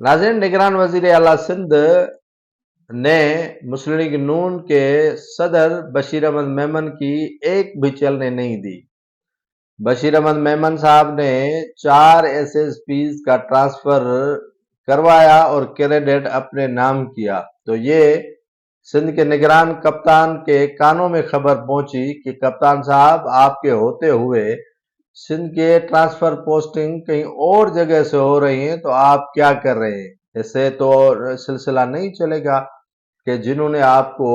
नाज़रीन, निगरान वज़ीर आला सिंध ने मुस्लिम लीग नून के सदर बशीर अहमद मेमन की एक भी चलने नहीं दी। बशीर अहमद मेमन साहब ने 4 एसएसपीज का ट्रांसफर करवाया और कैंडिडेट अपने नाम किया, तो ये सिंध के निगरान कप्तान के कानों में खबर पहुंची कि कप्तान साहब, आपके होते हुए सिंध के ट्रांसफर पोस्टिंग कहीं और जगह से हो रही है, तो आप क्या कर रहे हैं? इससे तो सिलसिला नहीं चलेगा कि जिन्होंने आपको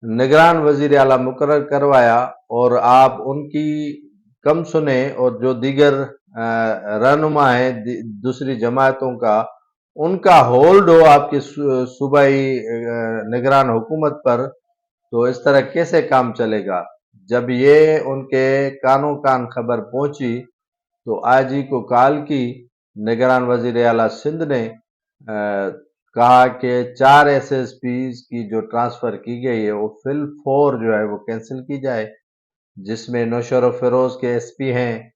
निगरान वजीर आला मुकर्रर करवाया और आप उनकी कम सुने, और जो दीगर रहनुमा है दूसरी जमातों का, उनका होल्ड हो आपकी सूबाई निगरान हुकूमत पर, तो इस तरह कैसे काम चलेगा? जब ये उनके कानों कान खबर पहुंची तो आईजी को कॉल की। निगरान वजीर आला सिंध ने कहा कि 4 एसएसपीज की जो ट्रांसफर की गई है वो फिल 4 जो है वो कैंसिल की जाए, जिसमें नौशर फिरोज के एसपी हैं,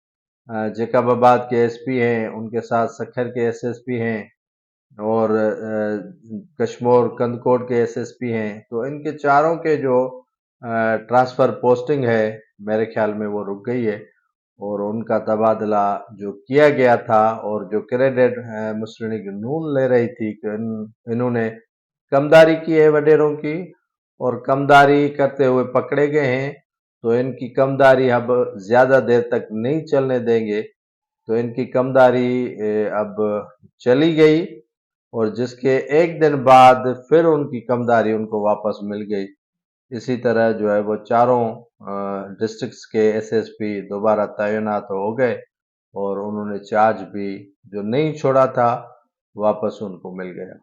जैकबाबाद के एसपी हैं, उनके साथ सखर के एसएसपी हैं और कश्मोर कंदकोट के एसएसपी हैं। तो इनके चारों के जो ट्रांसफर पोस्टिंग है, मेरे ख्याल में वो रुक गई है और उनका तबादला जो किया गया था और जो क्रेडिट मुस्लिम लीग नून ले रही थी कि इन्होंने कमदारी की है वडेरों की और कमदारी करते हुए पकड़े गए हैं, तो इनकी कमदारी अब ज़्यादा देर तक नहीं चलने देंगे। तो इनकी कमदारी अब चली गई और जिसके एक दिन बाद फिर उनकी कमदारी उनको वापस मिल गई। इसी तरह जो है वो चारों डिस्ट्रिक्ट्स के एसएसपी दोबारा तैनात हो गए और उन्होंने चार्ज भी जो नहीं छोड़ा था वापस उनको मिल गया।